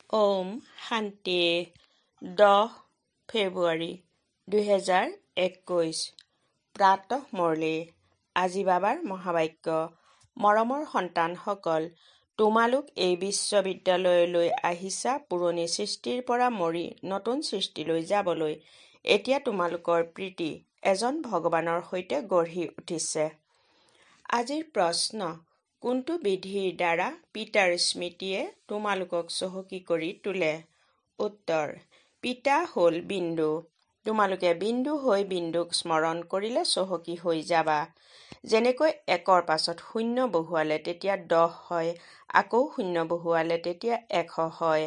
ওম শান্তি 10 ফেব্ৰুৱাৰী 2021 প্ৰাতঃ মুৰলী। আজি বাবাৰ মহাবাক্য। মৰমৰ সন্তানসকল, তোমালোক এই বিশ্ববিদ্যালয়লৈ আহিছা পুৰণি সৃষ্টিৰ পৰা মৰি নতুন সৃষ্টিলৈ যাবলৈ। এতিয়া তোমালোকৰ প্ৰীতি এজন ভগৱানৰ সৈতে গঢ়ি উঠিছে। আজিৰ প্ৰশ্ন, কোনটো বিধিৰ দ্বাৰা পিতাৰ স্মৃতিয়ে তোমালোকক চহকী কৰি তোলে? উত্তৰ, পিতা হ'ল বিন্দু। তোমালোকে বিন্দু হৈ বিন্দুক স্মৰণ কৰিলে চহকী হৈ যাবা। যেনেকৈ 1ৰ পাছত 0 বহুৱালে তেতিয়া 10 হয়, আকৌ 0 বহুৱালে তেতিয়া 100 হয়,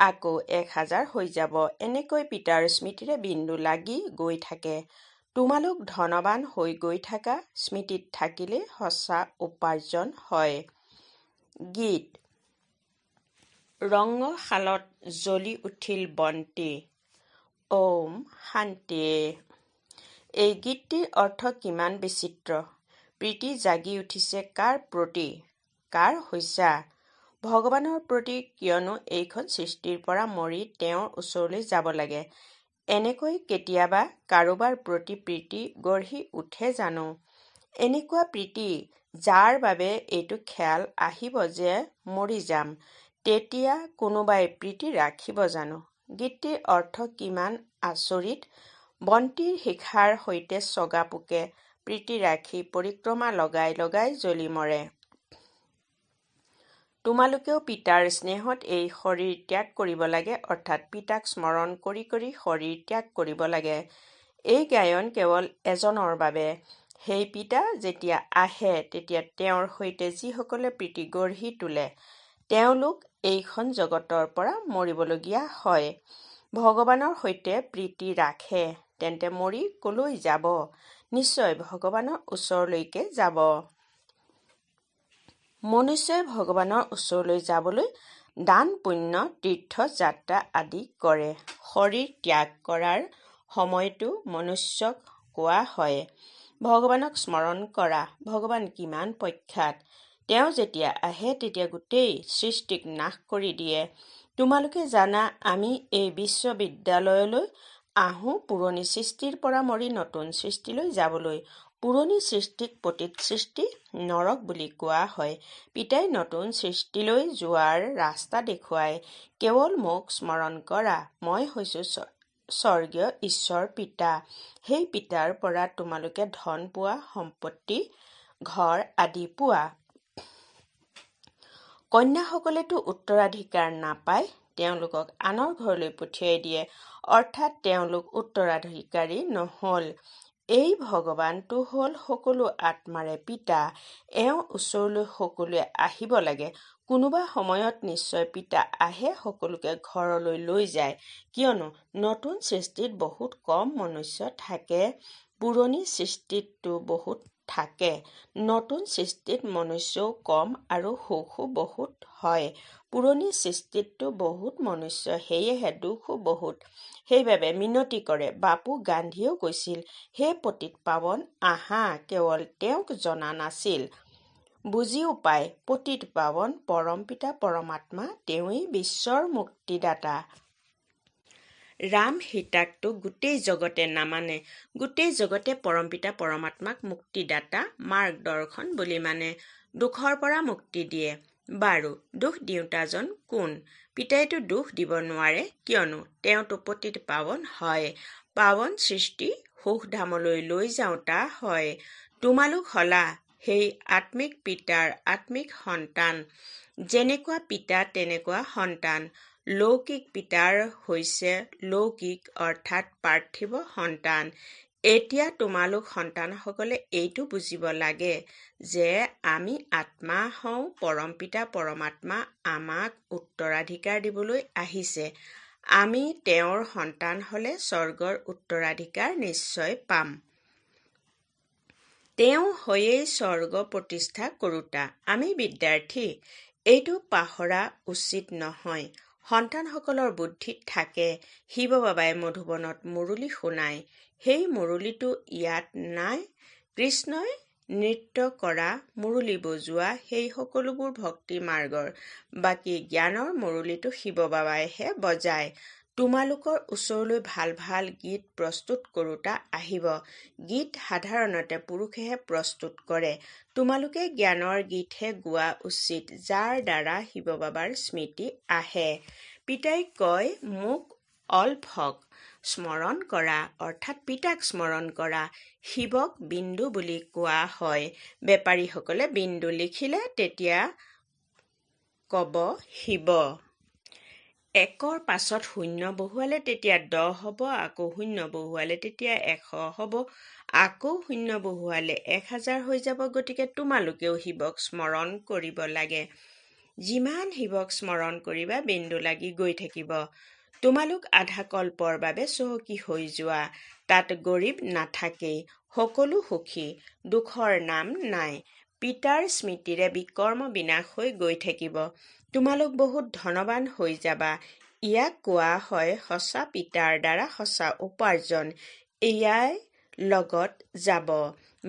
আকৌ 1000 হৈ যাব। এনেকৈ পিতাৰ স্মৃতিৰে বিন্দু লাগি গৈ থাকে। তোমালোক ধনৱান হৈ গৈ থাকা, স্মৃতিত থাকিলে সঁচা উপাৰ্জন হয়। গীত। ৰঙশালত জ্বলি উঠিল বন্তি। ওম শান্তি। এই গীতটিৰ অৰ্থ কিমান বিচিত্ৰ। প্ৰীতি জাগি উঠিছে কাৰ প্ৰতি? কাৰ হৈছা? ভগৱানৰ প্ৰতি, কিয়নো এইখন সৃষ্টিৰ পৰা মৰি তেওঁৰ ওচৰলৈ যাব লাগে। এনেকৈ কেতিয়াবা কাৰোবাৰ প্ৰতি প্ৰীতি গঢ়ি উঠে জানো? এনেকুৱা প্ৰীতি যাৰ বাবে এইটো খেয়াল আহিব যে মৰি যাম, তেতিয়া কোনোবাই প্ৰীতি ৰাখিব জানো? গীতটিৰ অৰ্থ কিমান আচৰিত। বন্তিৰ শিখাৰ সৈতে চগা পোকে প্ৰীতি ৰাখি পৰিক্ৰমা লগাই লগাই জ্বলি মৰে। তোমালোকেও পিতাৰ স্নেহত এই শৰীৰ ত্যাগ কৰিব লাগে, অৰ্থাৎ পিতাক স্মৰণ কৰি কৰি শৰীৰ ত্যাগ কৰিব লাগে। এই গায়ন কেৱল এজনৰ বাবে। সেই পিতা যেতিয়া আহে তেতিয়া তেওঁৰ সৈতে যিসকলে প্ৰীতি গঢ়ি তোলে, তেওঁলোক এইখন জগতৰ পৰা মৰিবলগীয়া হয়। ভগৱানৰ সৈতে প্ৰীতি ৰাখে, তেন্তে মৰি কলৈ যাব? নিশ্চয় ভগৱানৰ ওচৰলৈকে যাব। মনুষ্যই ভগৱানৰ ওচৰলৈ যাবলৈ দান পুণ্য তীৰ্থযাত্ৰা আদি কৰে। শৰীৰ ত্যাগ কৰাৰ সময়তো মনুষ্যক কোৱা হয়, ভগৱানক স্মৰণ কৰা। ভগৱান কিমান প্ৰখ্যাত। তেওঁ যেতিয়া আহে তেতিয়া গোটেই সৃষ্টিক নাশ কৰি দিয়ে। তোমালোকে জানা, আমি এই বিশ্ববিদ্যালয়লৈ আহোঁ পুৰণি সৃষ্টিৰ পৰা মৰি নতুন সৃষ্টিলৈ যাবলৈ। পুৰণি সৃষ্টিক পতিত সৃষ্টি, নৰক বুলি কোৱা হয়। পিতাই নতুন সৃষ্টিলৈ যোৱাৰ ৰাস্তা দেখুৱায়। কেৱল মোক স্মৰণ কৰা, মই হৈছো স্বৰ্গীয় ঈশ্বৰ পিতা। সেই পিতাৰ পৰা তোমালোকে ধন পোৱা, সম্পত্তি, ঘৰ আদি পোৱা। কন্যাসকলেতো উত্তৰাধিকাৰ নাপায়, তেওঁলোকক আনৰ ঘৰলৈ পঠিয়াই দিয়ে, অৰ্থাৎ তেওঁলোক উত্তৰাধিকাৰী নহল। এই ভগৱানটো হ'ল সকলো আত্মাৰে পিতা। এওঁৰ ওচৰলৈ সকলোৱে আহিব লাগে। কোনোবা সময়ত নিশ্চয় পিতা আহে, সকলোকে ঘৰলৈ লৈ যায়, কিয়নো নতুন সৃষ্টিত বহুত কম মনুষ্য থাকে। পুৰণি সৃষ্টিততো বহুত থাকে। নতুন সৃষ্টিত মনুষ্যও কম আৰু সুখো বহুত হয়। পুৰণি সৃষ্টিততো বহুত মনুষ্য, সেয়েহে দুখো বহুত। সেইবাবে মিনতি কৰে। বাপু গান্ধীয়েও কৈছিল, হে পতিত পাৱন, আহা। কেৱল তেওঁক জনা নাছিল, বুজিও পায়। পতিত পাৱন পৰম পিতা পৰমাত্মা, তেওঁৱেই বিশ্বৰ মুক্তিদাতা। ৰাম সীতাকতো গোটেই জগতে নামানে। গোটেই জগতে পৰমপিতা পৰমাত্মাক মুক্তিদাতা, মাৰ্গদৰ্শন বুলি মানে, দুখৰ পৰা মুক্তি দিয়ে। বাৰু, দোষ দিওঁতাজন কোন? পিতাইতো দোষ দিব নোৱাৰে, কিয়নো তেওঁতো পতিত পাৱন হয়। পাৱন সৃষ্টি সুখধামলৈ লৈ যাওঁতা হয়। তোমালোক হলা সেই আত্মিক পিতাৰ আত্মিক সন্তান। যেনেকুৱা পিতা তেনেকুৱা সন্তান। লৌকিক পিতাৰ হৈছে লৌকিক অৰ্থাৎ পাৰ্থিৱ সন্তান। এতিয়া তোমালোক সন্তানসকলে এইটো বুজিব লাগে যে আমি আত্মা হওঁ, পৰমপিতা পৰমাত্মা আমাক উত্তৰাধিকাৰ দিবলৈ আহিছে। আমি তেওঁৰ সন্তান হলে স্বৰ্গৰ উত্তৰাধিকাৰ নিশ্চয় পাম। তেওঁ হৈয়েই স্বৰ্গ প্ৰতিষ্ঠা কৰোঁতা। আমি বিদ্যাৰ্থী, এইটো পাহৰা উচিত নহয়। সন্তানসকলৰ বুদ্ধিত থাকে। শিৱ বাবাই মধুবনত মুৰলী শুনায়। সেই মুৰলীটো ইয়াত নাই। কৃষ্ণই নৃত্য কৰা, মুৰুলি বজোৱা সেই সকলোবোৰ ভক্তি মাৰ্গৰ। বাকী জ্ঞানৰ মুৰুলিটো শিৱ বাবাইহে বজায়। তোমালোকৰ ওচৰলৈ ভাল ভাল গীত প্ৰস্তুত কৰোঁতা আহিব। গীত সাধাৰণতে পুৰুষেহে প্ৰস্তুত কৰে। তোমালোকে জ্ঞানৰ গীতহে গোৱা উচিত, যাৰ দ্বাৰা শিৱ বাবাৰ স্মৃতি আহে। পিতাই কয়, মোক অলভক স্মৰণ কৰা, অৰ্থাৎ পিতাক স্মৰণ কৰা। শিৱক বিন্দু বুলি কোৱা হয়। বেপাৰীসকলে বিন্দু লিখিলে তেতিয়া কব শিৱ। একৰ পাছত শূন্য বহুৱালে তেতিয়া 10 হ'ব, আকৌ শূন্য বহুৱালে তেতিয়া 100 হ'ব, আকৌ শূন্য বহুৱালে 1000 হৈ যাব। গতিকে তোমালোকেও শিৱক স্মৰণ কৰিব লাগে। যিমান শিৱক স্মৰণ কৰিবা বিন্দু লাগি গৈ থাকিব। তোমালোক আধা কল্পৰ বাবে চহকী হৈ যোৱা। তাত গৰীব নাথাকেই, সকলো সুখী, দুখৰ নাম নাই। পিতাৰ স্মৃতিৰে বিকৰ্ম বিনাশ হৈ গৈ থাকিব। তোমালোক বহুত ধনৱান হৈ যাবা। ইয়াক কোৱা হয় সঁচা পিতাৰ দ্বাৰা সঁচা উপাৰ্জন। এয়াই লগত যাব।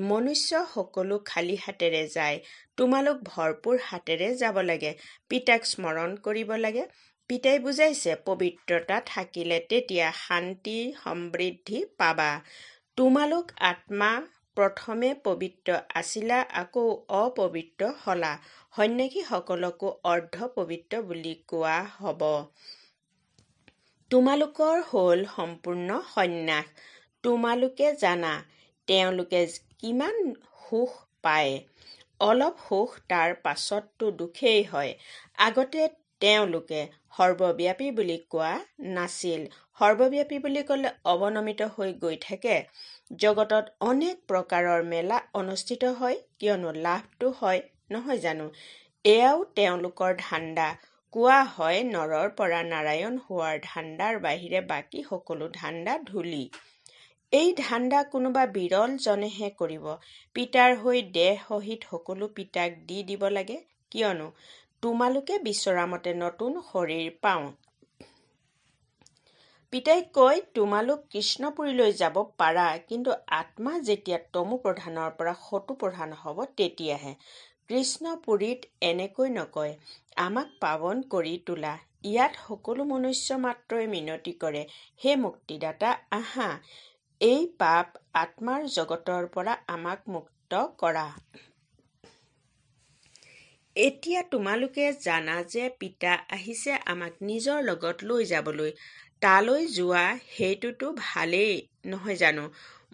মনুষ্য সকলো খালী হাতেৰে যায়। তোমালোক ভৰপূৰ হাতেৰে যাব লাগে। পিতাক স্মৰণ কৰিব লাগে। পিতাই বুজাইছে, পবিত্ৰতা থাকিলে তেতিয়া শান্তি সমৃদ্ধি পাবা। তোমালোক আত্মা প্ৰথমে পবিত্ৰ আছিলা, আকৌ অপবিত্ৰ হলা। সন্ন্যাসীসকলকো অৰ্ধ পবিত্ৰ বুলি কোৱা হ'ব। তোমালোকৰ হ'ল সম্পূৰ্ণ সন্ন্যাস। তোমালোকে জানা তেওঁলোকে কিমান সুখ পায়। অলপ সুখ, তাৰ পাছততো দুখেই হয়। আগতে তেওঁলোকে সৰ্বব্যাপী বুলি কোৱা নাছিল। সৰ্বব্যাপী বুলি ক'লে অৱনমিত হৈ গৈ থাকে। জগতত অনেক প্ৰকাৰৰ মেলা অনুষ্ঠিত হয়, কিয়নো লাভটো হয়, নহয় জানো? এয়াও তেওঁলোকৰ ধান্দা। কোৱা হয় নৰৰ পৰা নাৰায়ণ হোৱাৰ ধান্দাৰ বাহিৰে বাকী সকলো ধান্দা ধূলি। এই ধান্দা কোনোবা বিৰল জনেহে কৰিব। পিতাৰ হৈ দেহ সহিত সকলো পিতাক দি দিব লাগে, কিয়নো তোমালোকে বিচৰা মতে নতুন শৰীৰ পাওঁ। পিতাই কয়, তোমালোক কৃষ্ণপুৰীলৈ যাব পাৰা, কিন্তু আত্মা যেতিয়া তমু প্ৰধানৰ পৰা সতু প্ৰধান হ'ব তেতিয়াহে। কৃষ্ণপুৰীত এনেকৈ নকয়, আমাক পাৱন কৰি তোলা। ইয়াত সকলো মনুষ্য মাত্ৰই মিনতি কৰে, হে মুক্তিদাতা আহা, এই পাপ আত্মাৰ জগতৰ পৰা আমাক মুক্ত কৰা। এতিয়া তোমালোকে জানা যে পিতা আহিছে আমাক নিজৰ লগত লৈ যাবলৈ। তালৈ যোৱা সেইটোতো ভালেই, নহয় জানো?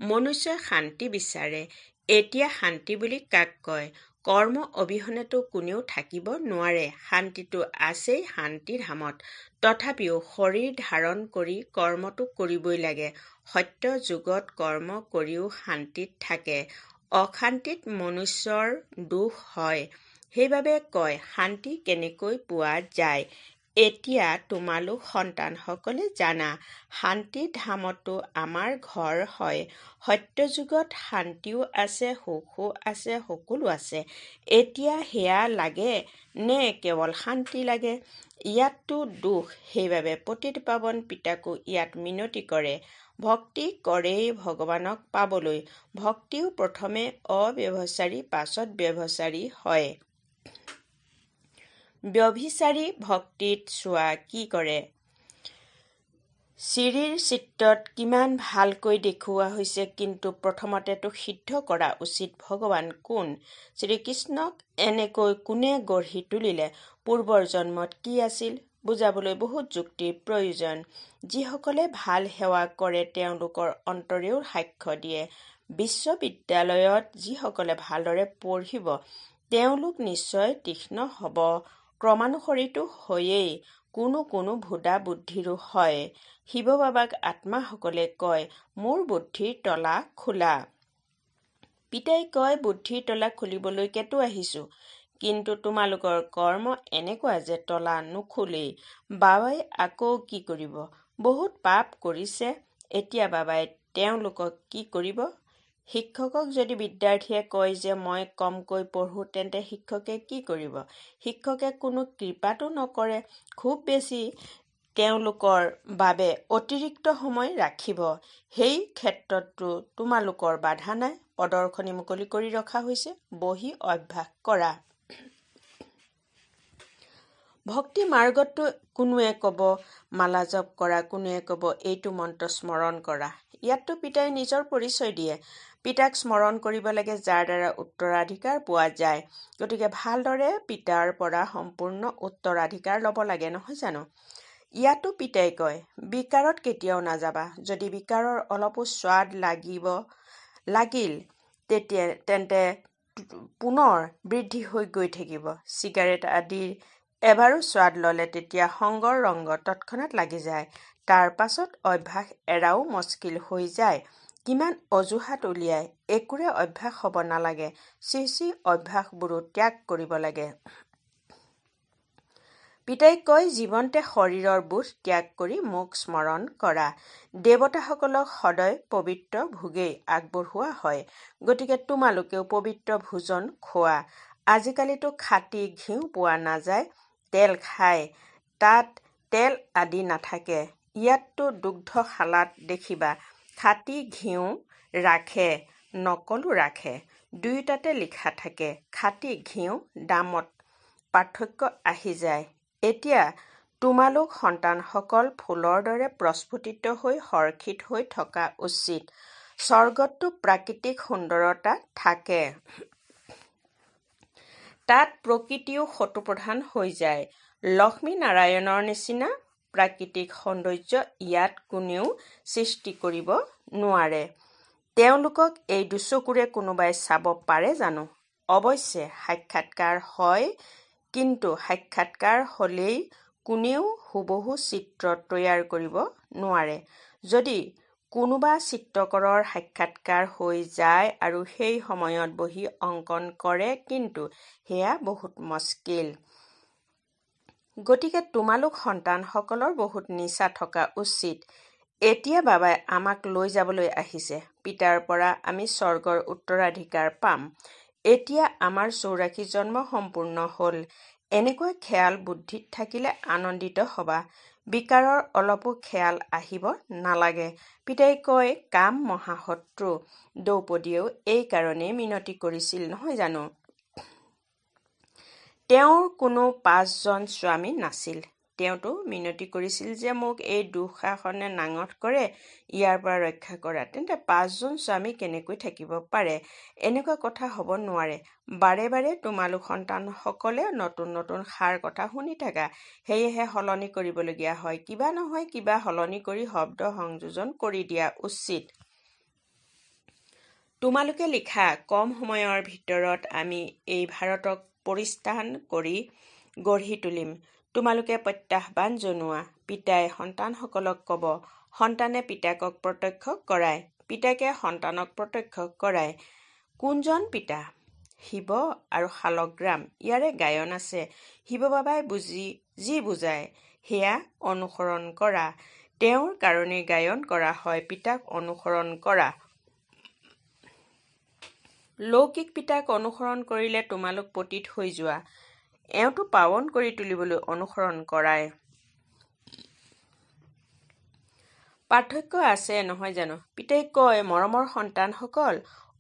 মনুষ্যই শান্তি বিচাৰে। এতিয়া শান্তি বুলি কাক কয়? কৰ্ম অবিহনেতো কোনেও থাকিব নোৱাৰে। শান্তিটো আছেই শান্তিধামত। তথাপিও শৰীৰ ধাৰণ কৰি কৰ্মটো কৰিবই লাগে। সত্য যুগত কৰ্ম কৰিও শান্তিত থাকে। অশান্তিত মনুষ্যৰ দোষ হয়। সেইবাবে কয়, শান্তি কেনেকৈ পোৱা যায়। এতিয়া তোমালোক সন্তানসকলে জানা, শান্তিধামতো আমাৰ ঘৰ হয়। সত্য যুগত শান্তিও আছে, সুখো আছে, সকলো আছে। এতিয়া সেয়া লাগে নে কেৱল শান্তি লাগে? ইয়াততো দোষ। সেইবাবে পতিতপাৱন পিতাকো ইয়াত মিনতি কৰে। ভক্তি কৰেই ভগৱানক পাবলৈ। ভক্তিও প্ৰথমে অব্যভিচাৰী, পাছত ব্যভিচাৰী হয়। ব্যভিচাৰী ভক্তিত চোৱা কি কৰে। শ্ৰীৰ চিত্ৰত কিমান ভালকৈ দেখুওৱা হৈছে। কিন্তু প্ৰথমতেতো সিদ্ধ কৰা উচিত ভগৱান কোন? শ্ৰীকৃষ্ণক এনেকৈ কোনে গঢ়ি তুলিলে? পূৰ্বৰ জন্মত কি আছিল? বুজাবলৈ বহুত যুক্তিৰ প্ৰয়োজন। যিসকলে ভাল সেৱা কৰে তেওঁলোকৰ অন্তৰেও সাক্ষ্য দিয়ে। বিশ্ববিদ্যালয়ত যিসকলে ভালদৰে পঢ়িব তেওঁলোক নিশ্চয় তীক্ষ্ণ হ'ব। ক্ৰমানুসৰিতো হয়েই। কোনো ভোদা বুদ্ধিৰো হয়। শিৱ বাবাক আত্মাসকলে কয়, মোৰ বুদ্ধিৰ তলা খোলা। পিতাই কয়, বুদ্ধিৰ তলা খুলিবলৈকেতো আহিছো। কিন্তু তোমালোকৰ কৰ্ম এনেকুৱা যে তলা নুখুলেই। বাবাই আকৌ কি কৰিব? বহুত পাপ কৰিছে। এতিয়া বাবাই তেওঁলোকক কি কৰিব? শিক্ষকক যদি বিদ্যাৰ্থীয়ে কয় যে মই কমকৈ পঢ়োঁ, তেন্তে শিক্ষকে কি কৰিব? শিক্ষকে কোনো কৃপাতো নকৰে। খুব বেছি তেওঁলোকৰ বাবে অতিৰিক্ত সময় ৰাখিব। সেই ক্ষেত্ৰততো তোমালোকৰ বাধা নাই। প্ৰদৰ্শনী মুকলি কৰি ৰখা হৈছে। বহি অভ্যাস কৰা। ভক্তি মাৰ্গতো কোনোৱে ক'ব মালা জপ কৰা, কোনোৱে ক'ব এইটো মন্ত্ৰ স্মৰণ কৰা। ইয়াততো পিতাই নিজৰ পৰিচয় দিয়ে। পিতাক স্মৰণ কৰিব লাগে, যাৰ দ্বাৰা উত্তৰাধিকাৰ পোৱা যায়। গতিকে ভালদৰে পিতাৰ পৰা সম্পূৰ্ণ উত্তৰাধিকাৰ ল'ব লাগে, নহয় জানো? ইয়াতো পিতাই কয় বিকাৰত কেতিয়াও নাযাবা। যদি বিকাৰৰ অলপো স্বাদ লাগিল তেন্তে পুনৰ বৃদ্ধি হৈ গৈ থাকিব। চিগাৰেট আদিৰ এবাৰো স্বাদ ল'লে তেতিয়া সংগৰ ৰংগ তৎক্ষণাৎ লাগি যায়। তাৰ পাছত অভ্যাস এৰাও মস্কিল হৈ যায়। কিমান অজুহাত উলিয়াই একোৰে অভ্যাস হ'ব নালাগে। চিচি অভ্যাসবোৰো ত্যাগ কৰিব লাগে। পিতাই কয় জীৱন্তে শৰীৰৰ বোধ ত্যাগ কৰি মোক স্মৰণ কৰা। দেৱতাসকলক সদয় পবিত্ৰ ভোগেই আগবঢ়োৱা হয়। গতিকে তোমালোকেও পবিত্ৰ ভোজন খোৱা। আজিকালিতো খাটি ঘিউ পোৱা নাযায়। তেল খায়, তাত তেল আদি নাথাকে। ইয়াততো দুগ্ধশালাত দেখিবা খাটি ঘিউ ৰাখে, নকলো ৰাখে। দুয়োটাতে লিখা থাকে খাটি ঘিউ। দামত পাৰ্থক্য আহি যায়। এতিয়া তোমালোক সন্তানসকল ফুলৰ দৰে প্ৰস্ফুটিত হৈ হৰ্ষিত হৈ থকা উচিত। স্বৰ্গততো প্ৰাকৃতিক সুন্দৰতা থাকে। তাত প্ৰকৃতিও শত্ৰুপ্ৰধান হৈ যায়। লক্ষ্মী নাৰায়ণৰ নিচিনা প্ৰাকৃতিক সৌন্দৰ্য ইয়াত কোনেও সৃষ্টি কৰিব নোৱাৰে। তেওঁলোকক এই দুচকুৰে কোনোবাই চাব পাৰে জানো? অৱশ্যে সাক্ষাৎকাৰ হয়, কিন্তু সাক্ষাৎকাৰ হ'লেই কোনেও হুবহু চিত্ৰ তৈয়াৰ কৰিব নোৱাৰে। যদি কোনোবা চিত্ৰকৰৰ সাক্ষাৎকাৰ হৈ যায় আৰু সেই সময়ত বহি অংকন কৰে, কিন্তু সেয়া বহুত মস্কিল। গতিকে তোমালোক সন্তানসকলৰ বহুত নিচা থকা উচিত। এতিয়া বাবাই আমাক লৈ যাবলৈ আহিছে। পিতাৰ পৰা আমি স্বৰ্গৰ উত্তৰাধিকাৰ পাম। এতিয়া আমাৰ 84 জন্ম সম্পূৰ্ণ হ'ল। এনেকুৱা খেয়াল বুদ্ধিত থাকিলে আনন্দিত হবা। বিকাৰৰ অলপো খেয়াল আহিব নালাগে। পিতাই কয় কাম মহাশত্ৰু। দ্ৰৌপদীয়েও এই কাৰণেই মিনতি কৰিছিল, নহয় জানো? তেওঁৰ কোনো 5 জন স্বামী নাছিল। তেওঁতো মিনতি কৰিছিল যে মোক এই দুঃশাসনে নাঙঠ কৰে, ইয়াৰ পৰা ৰক্ষা কৰা। তেন্তে 5 জন স্বামী কেনেকৈ থাকিব পাৰে? এনেকুৱা কথা হ'ব নোৱাৰে। বাৰে বাৰে তোমালোক সন্তানসকলে নতুন নতুন সাৰ কথা শুনি থাকা। সেয়েহে সলনি কৰিবলগীয়া হয়। কিবা নহয় কিবা সলনি কৰি শব্দ সংযোজন কৰি দিয়া উচিত। তোমালোকে লিখা কম সময়ৰ ভিতৰত আমি এই ভাৰতক পৰিস্থান কৰি গঢ়ি তুলিম। তোমালোকে প্ৰত্যাহ্বান জনোৱা। পিতাই সন্তানসকলক ক'ব, সন্তানে পিতাকক প্ৰত্যক্ষ কৰায়, পিতাকে সন্তানক প্ৰত্যক্ষ কৰায়। কোনজন পিতা? শিৱ আৰু শালগ্ৰাম। ইয়াৰে গায়ন আছে। শিৱ বাবাই যি বুজায় সেয়া অনুসৰণ কৰা। তেওঁৰ কাৰণেই গায়ন কৰা হয়, পিতাক অনুসৰণ কৰা। লৌকিক পিতাক অনুসৰণ কৰিলে তোমালোক পতিত হৈ যোৱা। এওঁতো পাৱন কৰি তুলিবলৈ অনুসৰণ কৰায়। পাৰ্থক্য আছে, নহয় জানো? পিতাই কয় মৰমৰ সন্তানসকল,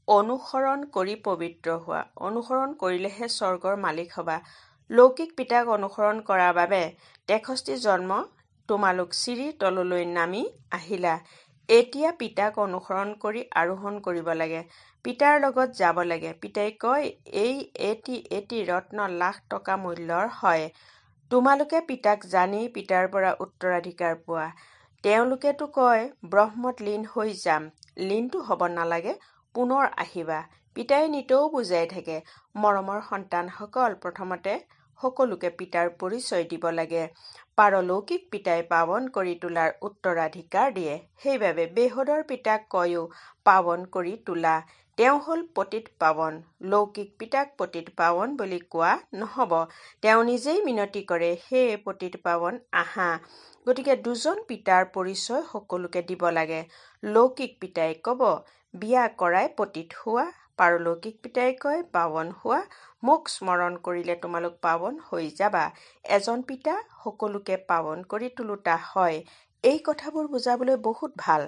অনুসৰণ কৰি পবিত্ৰ হোৱা। অনুসৰণ কৰিলেহে স্বৰ্গৰ মালিক হবা। লৌকিক পিতাক অনুসৰণ কৰাৰ বাবে 63 জন্ম তোমালোক চিৰিৰ তললৈ নামি আহিলা। এতিয়া পিতাক অনুসৰণ কৰি আৰোহণ কৰিব লাগে। পিতাৰ লগত যাব লাগে। পিতাই কয় এই এটি ৰত্ন লাখ টকা মূল্যৰ হয়। তোমালোকে পিতাক জানি পিতাৰ পৰা উত্তৰাধিকাৰ পোৱা। তেওঁলোকেতো কয় ব্ৰহ্মত লীন হৈ যাম। লীনটো হ'ব নালাগে, পুনৰ আহিবা। পিতাই নিতৌ বুজাই থাকে মৰমৰ সন্তানসকল, প্ৰথমতে সকলোকে পিতাৰ পৰিচয় দিব লাগে। পাৰলৌকিক পিতাই পাৱন কৰি তোলাৰ উত্তৰাধিকাৰ দিয়ে। সেইবাবে বেহদৰ পিতাক কয়ও পাৱন কৰি তোলা। তেওঁ হ'ল পতিত পাৱন। লৌকিক পিতাক পতিত পাৱন বুলি কোৱা নহ'ব। তেওঁ নিজেই মিনতি কৰে, হে পতিত পাৱন আহা। গতিকে দুজন পিতাৰ পৰিচয় সকলোকে দিব লাগে। লৌকিক পিতাই ক'ব বিয়া কৰাই পতিত হোৱা। পাৰলৌকিক পিতাই কয় পাৱন হোৱা। মোক স্মৰণ কৰিলে তোমালোক পাৱন হৈ যাবা। এজন পিতা সকলোকে পাৱন কৰি তোলোতা হয়। এই কথাবোৰ বুজাবলৈ বহুত ভাল।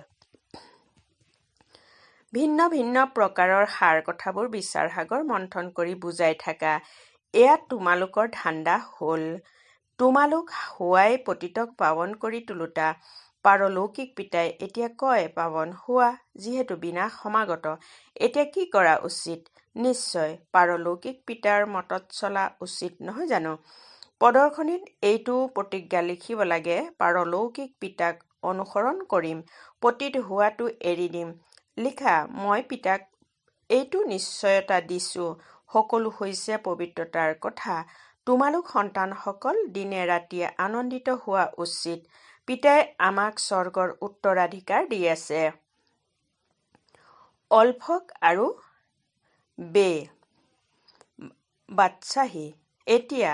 ভিন্ন ভিন্ন প্ৰকাৰৰ সাৰ কথাবোৰ বিচাৰ সাগৰ মন্থন কৰি বুজাই থাকা। এয়া তোমালোকৰ ধান্দা হ'ল। তোমালোক হোৱাই পতিতক পাৱন কৰি তোলোতা। পাৰলৌকিক পিতাই এতিয়া কয়, পাৱন হোৱা, যিহেতু বিনাশ সমাগত। এতিয়া কি কৰা উচিত? নিশ্চয় পাৰলৌকিক পিতাৰ মতত চলা উচিত, নহয় জানো? প্ৰদৰ্শনীত এইটো প্ৰতিজ্ঞা লিখিব লাগে, পাৰলৌকিক পিতাক অনুসৰণ কৰিম, পতিত হোৱাটো এৰি দিম। লিখা, মই পিতাক এইটো নিশ্চয়তা দিছো, সকলো হৈছে পবিত্ৰতাৰ কথা। তোমালোক সন্তানসকল দিনে ৰাতিয়ে আনন্দিত হোৱা উচিত। পিতাই আমাক স্বৰ্গৰ উত্তৰাধিকাৰ দি আছে। অল্ফক আৰু বে বাদশ্বাহী। এতিয়া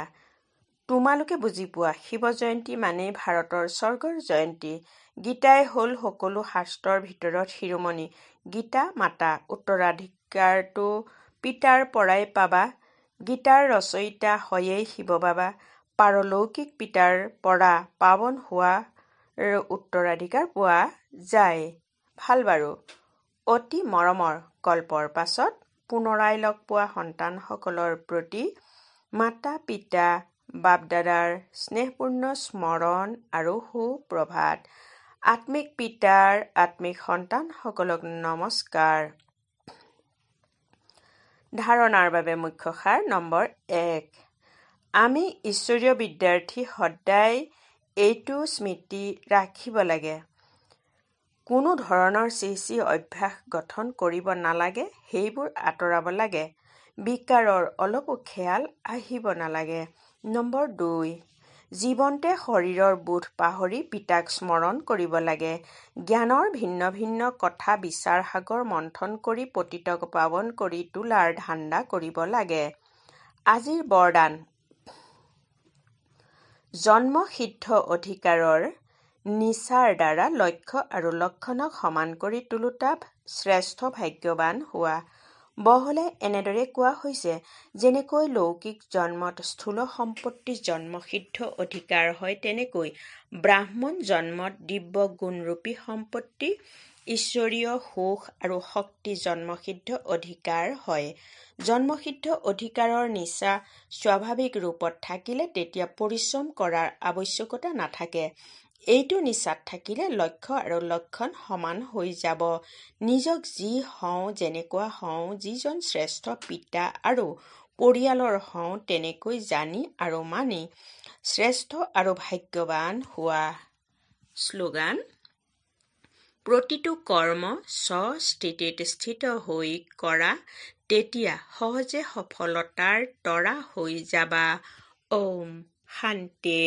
তোমালোকে বুজি পোৱা, শিৱ জয়ন্তী মানেই ভাৰতৰ স্বৰ্গৰ জয়ন্তী। গীতাই হ'ল সকলো শাস্ত্ৰৰ ভিতৰত শিৰোমণি। গীতা মাতা, উত্তৰাধিকাৰটো পিতাৰ পৰাই পাবা। গীতাৰ ৰচয়িতা হয়েই শিৱ বাবা। পাৰলৌকিক পিতাৰ পৰা পাৱন হোৱাৰ উত্তৰাধিকাৰ পোৱা যায়। ভাল বাৰু। অতি মৰমৰ কল্পৰ পাছত পুনৰাই লগ পোৱা সন্তানসকলৰ প্ৰতি মাতা পিতা বাপ-দাদাৰ স্নেহপূৰ্ণ স্মৰণ আৰু সুপ্ৰভাত। আত্মিক পিতাৰ আত্মিক সন্তানসকলক নমস্কাৰ। ধাৰণাৰ বাবে মুখ্য সাৰ নম্বৰ 1। আমি ঈশ্বৰীয় বিদ্যাৰ্থী সদায় এইটো স্মৃতি ৰাখিব লাগে, কোনো ধৰণৰ চিচি অভ্যাস গঠন কৰিব নালাগে, সেইবোৰ আঁতৰাব লাগে। বিকাৰৰ অলপো খেয়াল আহিব নালাগে। নম্বৰ 2। জীৱন্তে শৰীৰৰ বোধ পাহৰি পিতাক স্মৰণ কৰিব লাগে। জ্ঞানৰ ভিন্ন ভিন্ন কথা বিচাৰ সাগৰ মন্থন কৰি পতিতক পাৱন কৰি তোলাৰ ধান্দা কৰিব লাগে। আজিৰ বৰদান। জন্মসিদ্ধ অধিকাৰৰ নিচাৰ দ্বাৰা লক্ষ্য আৰু লক্ষণক সমান কৰি তোলোতা শ্ৰেষ্ঠ ভাগ্যৱান হোৱা। বহলাই এনেদৰে কোৱা হৈছে, যেনেকৈ লৌকিক জন্মত স্থূল সম্পত্তি জন্মসিদ্ধ অধিকাৰ হয়, তেনেকৈ ব্ৰাহ্মণ জন্মত দিব্য গুণৰূপী সম্পত্তি, ঈশ্বৰীয় সুখ আৰু শক্তি জন্মসিদ্ধ অধিকাৰ হয়। জন্মসিদ্ধ অধিকাৰৰ নিচা স্বাভাৱিক ৰূপত থাকিলে তেতিয়া পৰিশ্ৰম কৰাৰ আৱশ্যকতা নাথাকে। এইটো নিচাত থাকিলে লক্ষ্য আৰু লক্ষণ সমান হৈ যাব। নিজক যি হওঁ, যেনেকুৱা হওঁ, যিজন শ্ৰেষ্ঠ পিতা আৰু পৰিয়ালৰ হওঁ, তেনেকৈ জানি আৰু মানি শ্ৰেষ্ঠ আৰু ভাগ্যৱান হোৱা। শ্লোগান: প্ৰতিটো কৰ্ম স্ব-স্থিতিত স্থিত হৈ কৰা, তেতিয়া সহজে সফলতাৰ তৰা হৈ যাবা। ওম শান্তি।